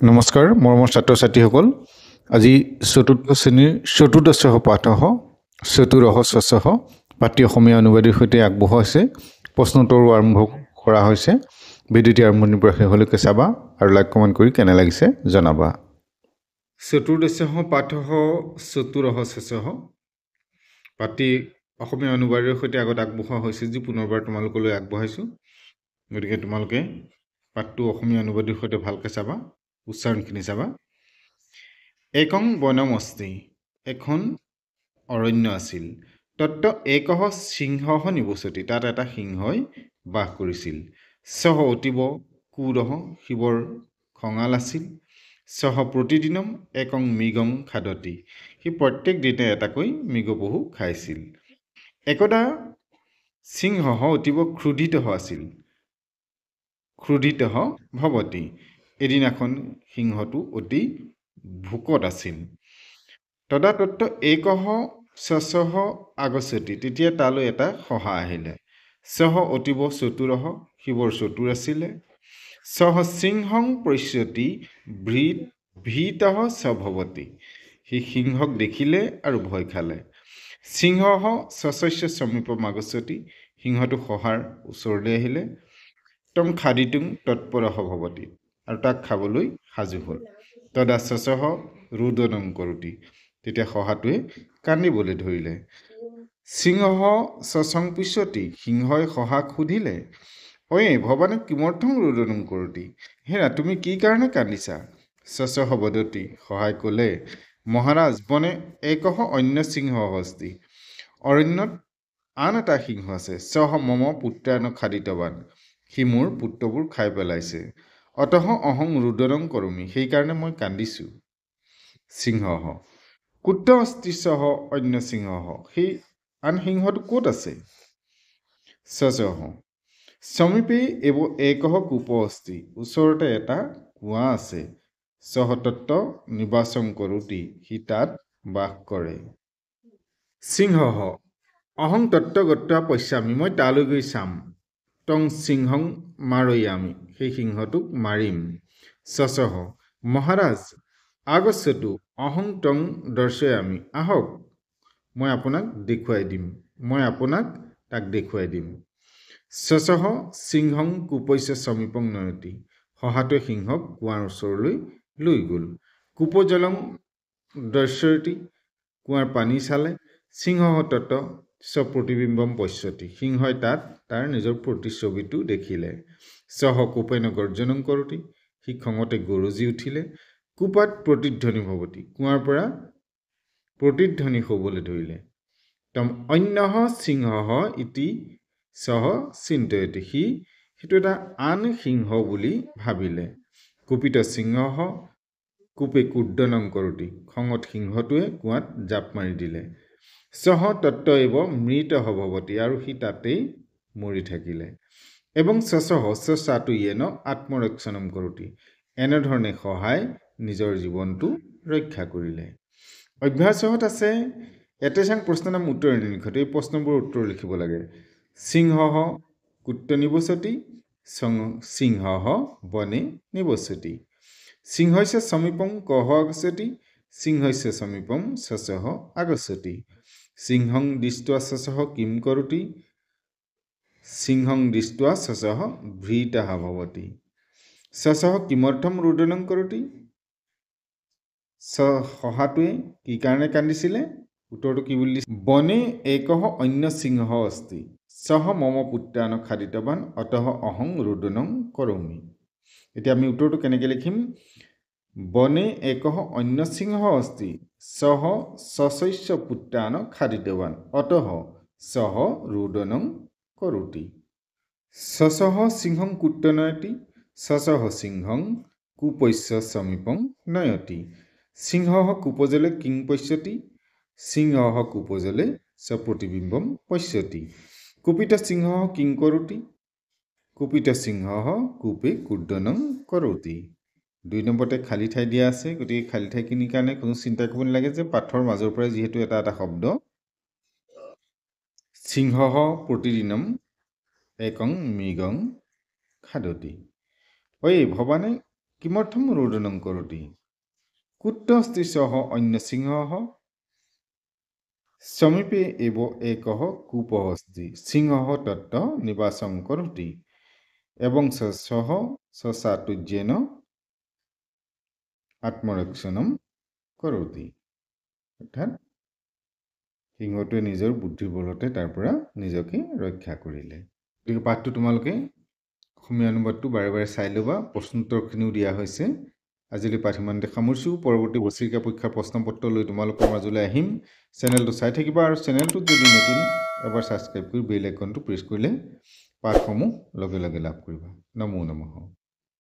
নমস্কাৰ মৰমৰ ছাত্ৰ ছাত্ৰীসকল আজি চতুৰ্থ শ্ৰেণীৰ চতুৰ্দশ পাঠহ চতুৰহ স্বচ্ছহ পাঠ্য অসমীয়া অনুবাদৰ সৈতে আগবঢ়োৱা হৈছে প্ৰশ্নোত্তৰ আৰম্ভ কৰা হৈছে ভিডিঅ'টি আৰম্ভণিৰ পৰা শেষলৈকে চাবা আৰু লাইক কমেণ্ট কৰি কেনে লাগিছে জনাবা চতুৰ্দশ পাঠহ চতুৰহ স্বচ্ছহ পাঠ্য অসমীয়া অনুবাদৰ সৈতে আগত আগবঢ়োৱা হৈছে যি পুনৰবাৰ তোমালোকলৈ আগবঢ়াইছোঁ গতিকে তোমালোকে পাঠটো অসমীয়া অনুবাদৰ সৈতে ভালকৈ চাবা উচ্চাৰণখিনি চাবা একং বনম অস্তি এখন অৰণ্য আছিল তত্ত্ব একহ সিংহহ নিবসতি তাত এটা সিংহই বাস কৰিছিল সহ অতীব কুৰহ শিৱৰ খঙাল আছিল সহ প্ৰতিদিনম একং মৃগং খাদতি সি প্ৰত্যেক দিনে এটাকৈ মৃগপহু খাইছিল একদা সিংহহ অতীব ক্ৰোধিত আছিল ক্ৰোধিত ভৱতি এদিনাখন সিংহটো অতি ভোকত আছিল তদা তত্ত্ব একহ স্বচ্ছহ আগচ্ছতি তেতিয়া তালৈ এটা শহা আহিলে সহ অতীব চতুৰহ শিৱৰ চতুৰ আছিলে সহ সিংহং পশ্যতি ভীতঃ স্বভৱতি সি সিংহক দেখিলে আৰু ভয় খালে সিংহহ স্বশস্য সমীপম আগচ্ছতি সিংহটো শহাৰ ওচৰলৈ আহিলে তং খাদিতুং তৎপৰহ ভৱতি আৰু তাক খাবলৈ সাজু হ'ল তদা স্বচহ ৰুদনং কৰোতি তেতিয়া শহাটোৱে কান্দিবলৈ ধৰিলে সিংহ স্বচং পিছতি সিংহই শহাক সুধিলে ঐ ভৱানে কিমৰ্থং ৰুদনং কৰোতি হেৰা তুমি কি কাৰণে কান্দিছা স্বচহ বদতি শহাই ক'লে মহাৰাজ বনে একহ অন্য সিংহ অস্তি অৰণ্যত আন এটা সিংহ আছে সহ মম পুত্ৰান খাদিতৱান সি মোৰ পুত্ৰবোৰ খাই পেলাইছে অতঃ অহং ৰুদনং কৰোমি সেইকাৰণে মই কান্দিছোঁ সিংহহ কুত্ৰ অস্তি সহ অন্য সিংহহ সেই আন সিংহটো ক'ত আছে স্বচহ সমীপে একহ কূপ অস্তি ওচৰতে এটা কুঁৱা আছে সহ তত্ত্ব নিবাসং কৰোতি সি তাত বাস কৰে সিংহহ অহং তত্ত্ব গত্বা পশ্যামি মই তালৈ গৈ চাম তং সিংহং মাৰয়ামি সেই সিংহটোক মাৰিম স্বচহ মহাৰাজ আগচ্ছতু অহং তং দৰ্শয়ামি আহক মই আপোনাক তাক দেখুৱাই দিম স্বচহ সিংহং কূপস্য সমীপং নয়তি শহাটোৱে সিংহক কুঁৱাৰ ওচৰলৈ লৈ গ'ল কূপজলং দৰ্শয়তি কুঁৱাৰ পানী চালে সিংহ তত্ত্ব স্বপ্ৰতিবিম্বম পশ্যতি সিংহই তাত তাৰ নিজৰ প্ৰতিচ্ছবিটো দেখিলে সহ কূপেন গৰ্জনং কৰোতি সি খঙতে গৰজি উঠিলে কূপাত প্ৰতিধ্বনি ভৱতি কুঁৱাৰ পৰা প্ৰতিধ্বনি হ'বলৈ ধৰিলে তম অন্যহ সিংহ ইতি সহ চিন্তয়তি সেইটো এটা আন সিংহ বুলি ভাবিলে কুপিত সিংহ কূপে কুৰ্দনং কৰোতি খঙত সিংহটোৱে কুঁৱাত জাপ মাৰি দিলে সহ তত্ত্ব এব মৃত ভৱতি আৰু সি তাতেই মৰি থাকিলে এবং স্বচহ স্বচাতু য়েন আত্মৰক্ষণম কৰোতি এনেধৰণে সহায় নিজৰ জীৱনটো ৰক্ষা কৰিলে অভ্যাসত আছে এতেচাং প্ৰশ্ননাম উত্তৰ নিলিখতে এই প্ৰশ্নবোৰ উত্তৰ লিখিব লাগে সিংহহ কুত্ৰ নিবসতি সিংহহ বনে নিবসতি সিংহস্য সমীপং কহ আগচ্ছতি সিংহস্য সমীপম স্বচহ আগচ্ছতি সিংহং দৃष्ट्वा স্বচহ কিম কৰোতি সিংহং দৃष्ट्वा স্বচহ ভীতঃ ভৱতি স্বচহ কিমৰ্থম ৰুদনং কৰোতি শহাটোৱে কি কাৰণে কান্দিছিলে উত্তৰটো কি বুলি দিছে বনে একহ অন্য সিংহ অস্তি সহ মম পুত্ৰান খাদিতৱান অতঃ অহং ৰুদনং কৰোমি এতিয়া আমি উত্তৰটো কেনেকৈ লিখিম বনে একহ অন্য সিংহ অস্তি সহ স্বশস্য পুত্ৰান খাদিতৱান অতঃ সহ ৰুদনং কৰোতি স্বচহ সিংহং কুত্ৰ নয়তি স্বচহ সিংহং কূপস্য সমীপং নয়তি সিংহহ কূপজলে কিং পশ্যতি সিংহহ কূপজলে স্বপ্ৰতিবিম্বম পশ্যতি কুপিত সিংহ কিং কৰোতি কুপিত সিংহ কূপে কুৰ্দনং কৰোতি 2 নম্বৰতে খালী ঠাই দিয়া আছে গতিকে খালী ঠাইখিনিৰ কাৰণে কোনো চিন্তা কৰিব নালাগে যে পাঠৰ মাজৰ পৰা যিহেতু এটা শব্দ সিংহহ প্ৰতিদিনম একং মৃগং খাদতি ঐ ভৱানে কিমৰ্থম ৰোদনং কৰোতি কুত্তস্তি সহ অন্য সিংহ সমীপে এব একহ কূপহস্তি সিংহ তত্ত্ব নিবাসং কৰোতি এবং সহ সসাতুজ্যেন আত্মৰক্ষণম কৰোতি অৰ্থাৎ সিংহটোৱে নিজৰ বুদ্ধিৰ বলতে তাৰ পৰা নিজকে ৰক্ষা কৰিলে গতিকে পাঠটো তোমালোকে অসমীয়া অনুবাদটো বাৰে বাৰে চাই ল'বা প্ৰশ্নোত্তৰখিনিও দিয়া হৈছে আজিলৈ পাঠ ইমানতে সামৰিছোঁ পৰৱৰ্তী বছৰিকা পৰীক্ষাৰ প্ৰশ্নপত্ৰ লৈ তোমালোকৰ মাজলৈ আহিম চেনেলটো চাই থাকিবা আৰু চেনেলটোত যদি নতুন এবাৰ ছাবস্ক্ৰাইব কৰি বেল আইকনটো প্ৰেছ কৰিলে পাঠসমূহ লগে লগে লাভ কৰিবা নমো নমঃ